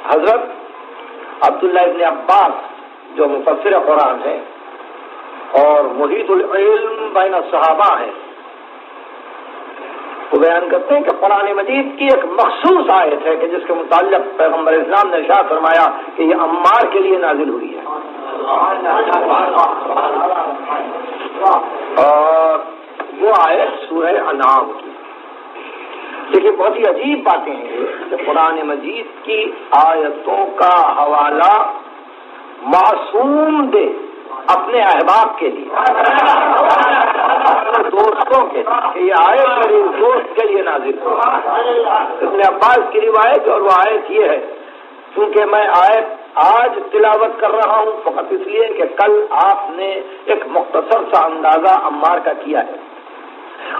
حضرت عبداللہ ابن عباس جو مفسر قرآن ہے اور محیط العلم بین الصحابہ ہیں، وہ بیان کرتے ہیں کہ قرآن مجید کی ایک مخصوص آیت ہے کہ جس کے متعلق پیغمبر اسلام نے ارشاد فرمایا کہ یہ عمار کے لیے نازل ہوئی ہے، اور وہ آیت سورہ انعام کی۔ دیکھیے بہت ہی عجیب باتیں ہیں کہ قرآن مجید کی آیتوں کا حوالہ معصوم دے اپنے احباب کے لیے، اپنے دوستوں کے لیے، کہ یہ آیت میرے دوست کے لیے نازل ہو۔ ابن عباس کی روایت، اور وہ آیت یہ ہے کیونکہ میں آیت آج تلاوت کر رہا ہوں فقط اس لیے کہ کل آپ نے ایک مختصر سا اندازہ عمار کا کیا ہے،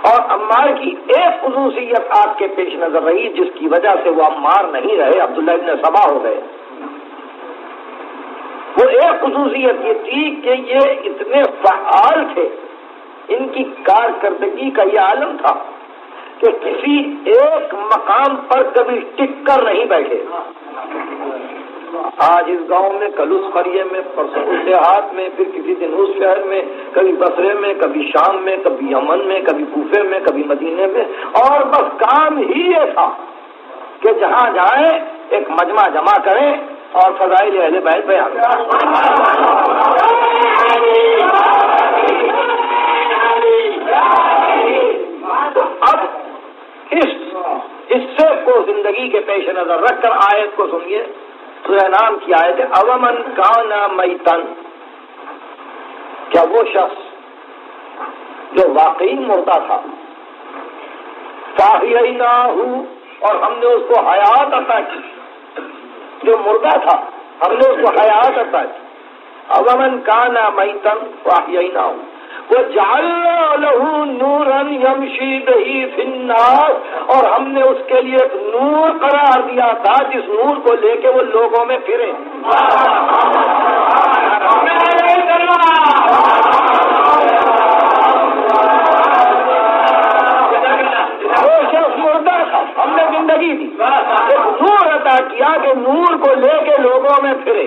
اور عمار کی ایک خصوصیت آپ کے پیش نظر رہی جس کی وجہ سے وہ عمار نہیں رہے، عبداللہ ابن سبا ہو گئے۔ وہ ایک خصوصیت یہ تھی کہ یہ اتنے فعال تھے، ان کی کارکردگی کا یہ عالم تھا کہ کسی ایک مقام پر کبھی ٹک کر نہیں بیٹھے۔ آج اس گاؤں میں، کل اس قریے میں، پرسوں اس دیہات میں، پھر کسی دن اس شہر میں، کبھی بصرے میں، کبھی شام میں، کبھی یمن میں، کبھی کوفے میں، کبھی مدینے میں، اور بس کام ہی یہ تھا کہ جہاں جائیں ایک مجمع جمع کریں اور فضائل اہل بیت بیان کریں۔ تو اب اس حصے کو زندگی کے پیش نظر رکھ کر آیت کو سنیے۔ سورہ نام کی آیت ہے، اومن کان میتن، کیا وہ شخص جو واقعی مردہ تھا، فاحییناہ، اور ہم نے اس کو حیات عطا کی، جو مردہ تھا ہم نے اس کو حیات عطا کی۔ اومن کان میتن فاحییناہ وجعلنا له نورا يمشي به في الناس، اور ہم نے اس کے لیے ایک نور قرار دیا تھا جس نور کو لے کے وہ لوگوں میں پھرے۔ وہ شخص مردہ تھا، ہم نے زندگی دی، ایک نور عطا کیا کہ نور کو لے کے لوگوں میں پھرے۔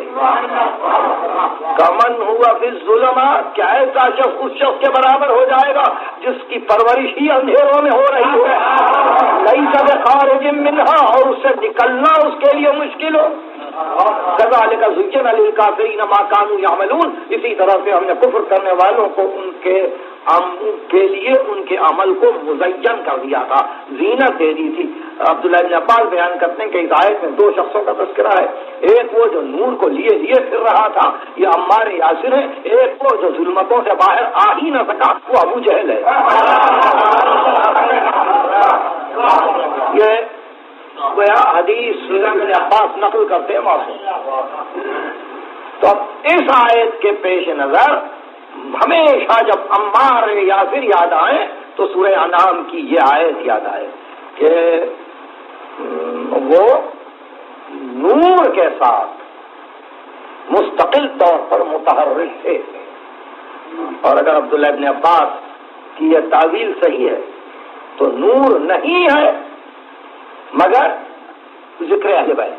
کمن ہوا فی الظلمات، کیا ایسا شخص اس شخص کے برابر ہو جائے گا جس کی پرورش ہی اندھیروں میں ہو رہی ہے، لیس بخارج منہا، اور اس سے نکلنا اس کے لیے مشکل ہو۔ کذالک زین للکافرین ما کانوا یعملون، اسی طرح سے ہم نے کفر کرنے والوں کو ان کے لیے ان کے عمل کو مزین کر دیا تھا، زینت دے دی تھی۔ عبداللہ بن عباس بیان کرتے ہیں کہ اس آیت میں دو شخصوں کا تذکرہ ہے، ایک وہ جو نور کو لیے پھر رہا تھا، یہ عمار یاسر ہے، ایک وہ جو ظلمتوں سے باہر آ ہی نہ سکا، وہ ابو جہل ہے۔ یہ حدیث ابن عباس نقل کرتے ہیں معصوم۔ تو اب اس آیت کے پیش نظر ہمیشہ جب عمار یاسر یاد آئے تو سورہ انعام کی یہ آیت یاد آئے کہ وہ نور کے ساتھ مستقل طور پر متحرک تھے، اور اگر عبداللہ ابن عباس کی یہ تعویل صحیح ہے تو نور نہیں ہے مگر ذکر اہل بیت۔